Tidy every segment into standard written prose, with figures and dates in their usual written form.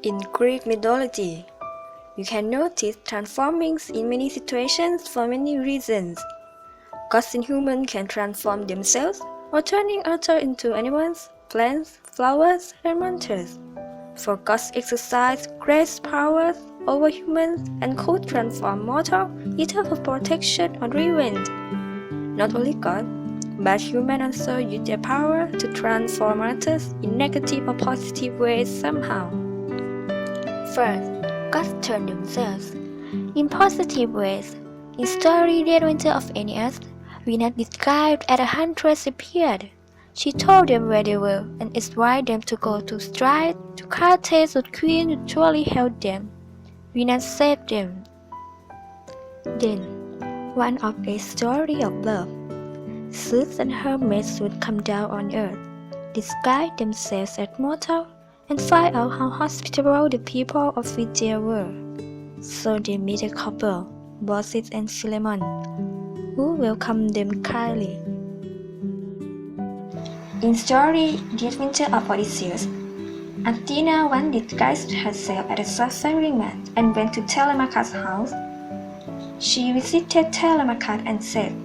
In Greek mythology, you can notice transformings in many situations for many reasons. Gods and humans can transform themselves or turning earth into animals, plants, flowers, and monsters. For gods exercise great powers over humans and could transform mortal either for protection or revenge. Not only God, but humans also use their power to transform others in negative or positive ways somehow. First, gods turn themselves in positive ways. In story The Adventure of Aeneas, Venus disguised as a huntress appeared. She told them where they were and advised them to go to stride to Carthage so Queen would surely help them. Venus saved them. Then, one of a story of love. Zeus and her mates would come down on earth, disguise themselves as mortal, and find out how hospitable the people of Phrygia were. So they meet a couple, Baucis and Philemon, who welcomed them kindly. In story The Adventure of Odysseus, Athena once disguised herself as a suffering man and went to Telemachus' house. She visited Telemachus and said,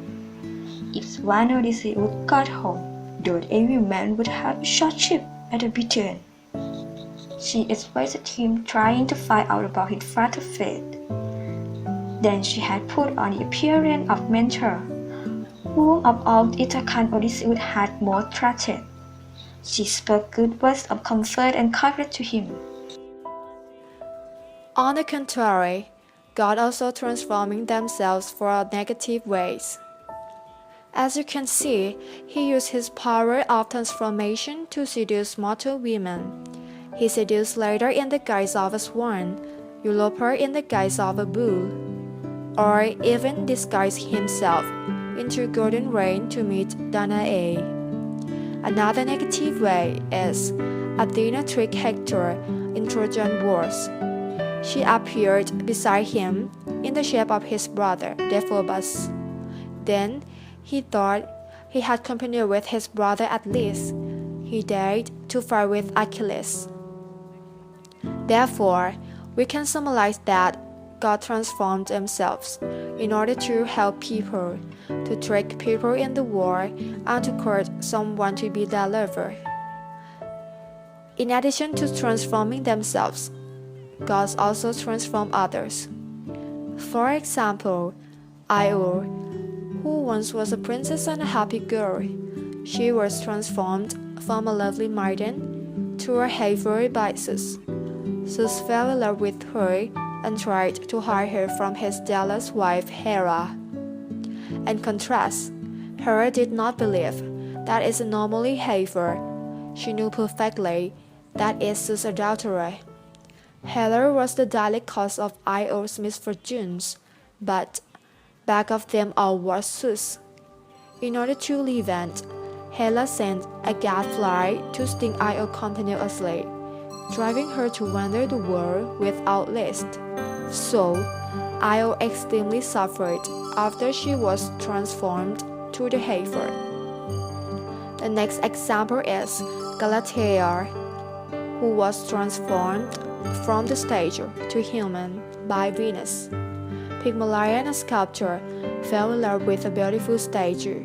"If one Odysseus got home, that every man would have a short ship at a return." She advised him trying to find out about his father's fate. Then she had put on the appearance of Mentor, whom of all Ithacan Odysseus had most trusted. She spoke good words of comfort and courage to him. On the contrary, God also transforming themselves for negative ways. As you can see, he used his power of transformation to seduce mortal women. He seduced later in the guise of a swan, Europa in the guise of a bull, or even disguised himself into golden rain to meet Danae. Another negative way is Athena tricked Hector in Trojan Wars. She appeared beside him in the shape of his brother Deiphobus. Then he thought he had company with his brother at least. He dared to fight with Achilles. Therefore, we can summarize that God transformed themselves in order to help people, to trick people in the war, and to court someone to be their lover. In addition to transforming themselves, gods also transform others. For example, Io, who once was a princess and a happy girl, she was transformed from a lovely maiden to a heifer by Zeus. Zeus fell in love with her and tried to hide her from his jealous wife Hera. In contrast, Hera did not believe that is normally heifer. She knew perfectly that is Zeus' adultery. Hera was the direct cause of Io's misfortunes, but back of them all was Zeus. In order to revenge, Hera sent a gadfly to sting Io continuously, driving her to wander the world without rest. So, Io extremely suffered after she was transformed to the heifer. The next example is Galatea, who was transformed from the statue to human by Venus. Pygmalion, a sculptor, fell in love with a beautiful statue,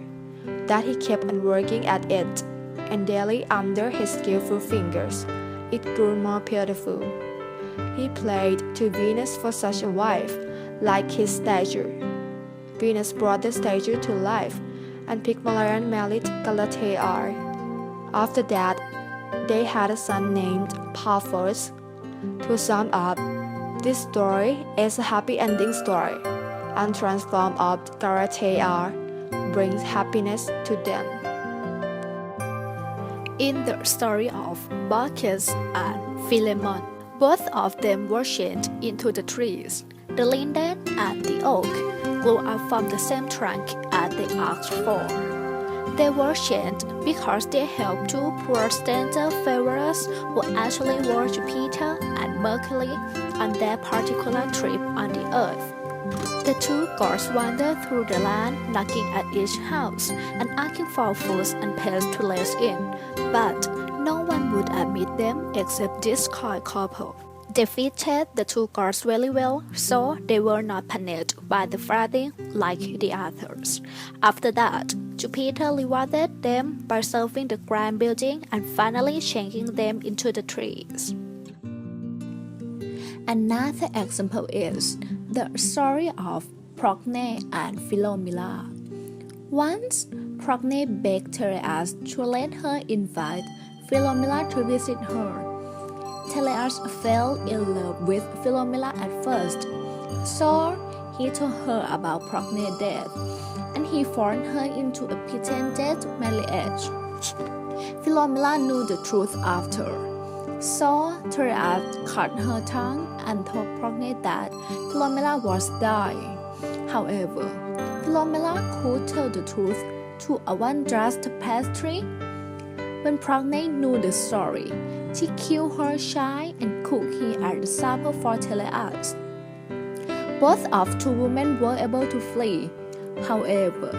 that he kept on working at it, and daily under his skillful fingers, it grew more beautiful. He prayed to Venus for such a wife, like his statue. Venus brought the statue to life, and Pygmalion married Galatea. After that, they had a son named Paphos. To sum up, this story is a happy ending story, and transform of Galatea brings happiness to them. In the story of Baucis and Philemon, both of them were chained into the trees. The linden and the oak grew up from the same trunk as they asked for. They were chained because they helped two poor stranger favourers who actually were Jupiter and Mercury on their particular trip on the earth. The two gods wandered through the land, knocking at each house and asking for food and place to live in, but no one would admit them except this coy couple. defeated the two gods very well, so they were not punished by the flooding like the others. After that, Jupiter rewarded them by serving the grand building and finally changing them into the trees. Another example is the story of Procne and Philomela. Once, Procne begged Tereus to let her invite Philomela to visit her. Tereus fell in love with Philomela at first, so he told her about Procne's death, and he forced her into a pretended marriage. Philomela knew the truth after, so Tereus cut her tongue and told Procne that Philomela was dying. However, Philomela could tell the truth to a wondrous tapestry. When Procne knew the story, she killed her child and cooked him as a supper for Tereus. Both of two women were able to flee. However,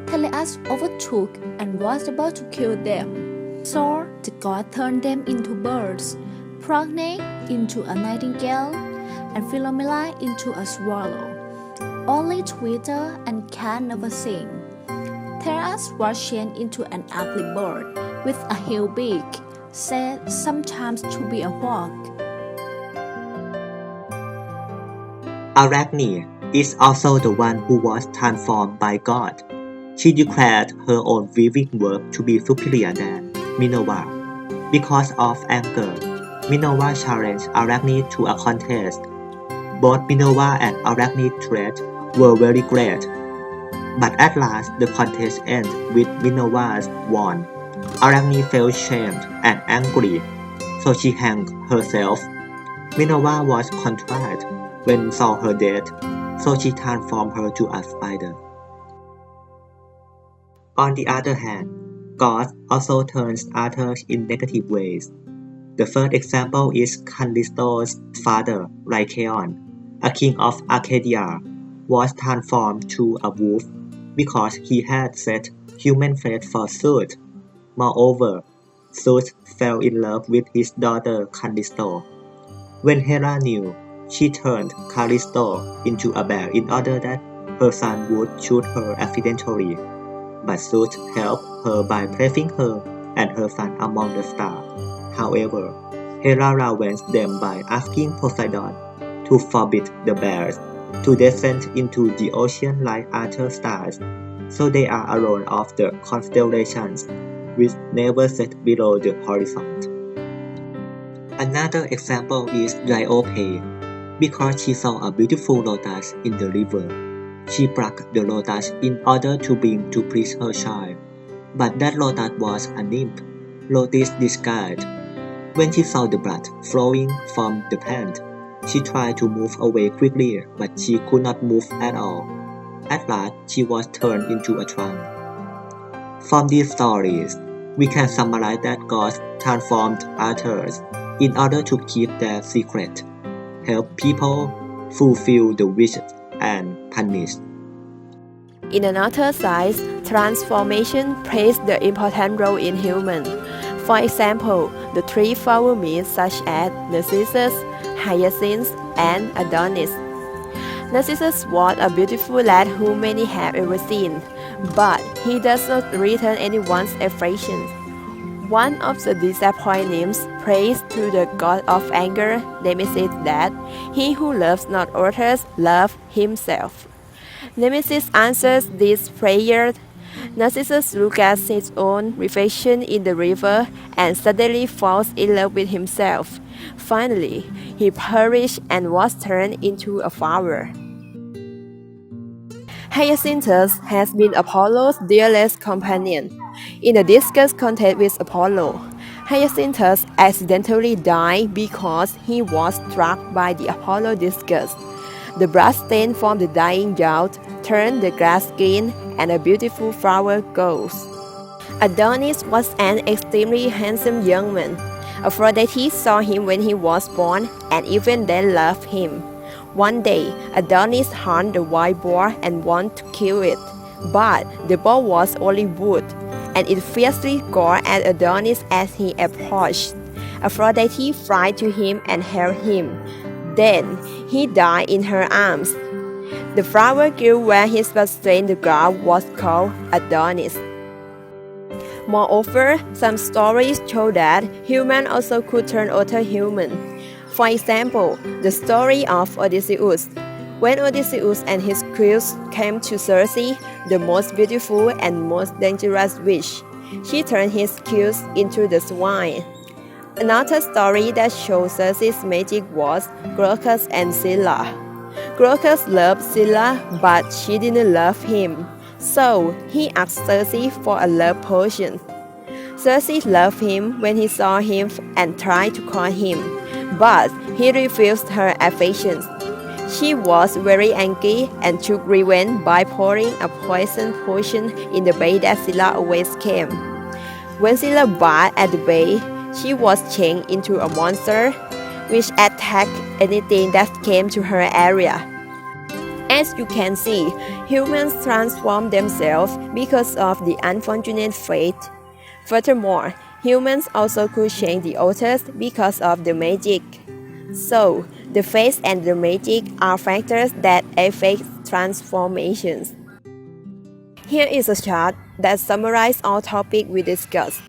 Tereus overtook and was about to kill them. So the god turned them into birds, Procne into a nightingale, and Philomela into a swallow. Only twitter and can never sing. Tereus was changed into an ugly bird with a huge beak, said sometimes to be a hawk. Arachne is also the one who was transformed by God. She declared her own weaving work to be superior than Minerva. Because of anger, Minerva challenged Arachne to a contest. Both Minerva and Arachne's strength were very great. But at last the contest ended with Minerva's won. Arachne felt shamed and angry, so she hanged herself. Minerva was contrite when saw her dead, so she transformed her to a spider. On the other hand, God also turns others in negative ways. The first example is Callisto's father, Lycaon, a king of Arcadia, was transformed to a wolf because he had set human fate for Zeus. Moreover, Zeus fell in love with his daughter Callisto. When Hera knew, she turned Callisto into a bear in order that her son would shoot her accidentally. But Zeus helped her by placing her and her son among the stars. However, Hera ravaged them by asking Poseidon to forbid the bears to descend into the ocean like other stars, so they are alone of the constellations, which never set below the horizon. Another example is Diope. Because she saw a beautiful lotus in the river, she plucked the lotus in order to bring to please her child. But that lotus was a nymph, Lotus disguised. When she saw the blood flowing from the plant, she tried to move away quickly, but she could not move at all. At last, she was turned into a trunk. From these stories, we can summarize that God transformed others in order to keep their secret, help people fulfill the wishes, and punish. In another side, transformation plays the important role in humans. For example, the three flower myths such as Narcissus, Hyacinth, and Adonis. Narcissus was a beautiful lad whom many have ever seen, but he does not return anyone's affection. One of the disappointed nymphs prays to the god of anger, Nemesis, that he who loves not others loves himself. Nemesis answers this prayer. Narcissus looks at his own reflection in the river and suddenly falls in love with himself. Finally, he perished and was turned into a flower. Hyacinthus has been Apollo's dearest companion. In a discus contest with Apollo, Hyacinthus accidentally died because he was struck by the Apollo discus. The blood stain from the dying youth turned the grass green and a beautiful flower grows. Adonis was an extremely handsome young man. Aphrodite saw him when he was born and even then loved him. One day, Adonis hunted the wild boar and wanted to kill it, but the boar was only wood, and it fiercely gored at Adonis as he approached. Aphrodite flew to him and held him. Then he died in her arms. The flower grew where his was slain. The god was called Adonis. Moreover, some stories show that humans also could turn other human. For example, the story of Odysseus. When Odysseus and his crew came to Circe, the most beautiful and most dangerous witch, she turned his crew into the swine. Another story that shows Circe's magic was Glaucus and Scylla. Glaucus loved Scylla, but she didn't love him. So he asked Circe for a love potion. Circe loved him when he saw him and tried to call him, but he refused her affections. She was very angry and took revenge by pouring a poison potion in the bay that Scylla always came. When Scylla bathed at the bay, she was changed into a monster, which attacked anything that came to her area. As you can see, humans transform themselves because of the unfortunate fate. Furthermore, humans also could change the authors because of the magic. So, the fate and the magic are factors that affect transformations. Here is a chart that summarizes all topics we discussed.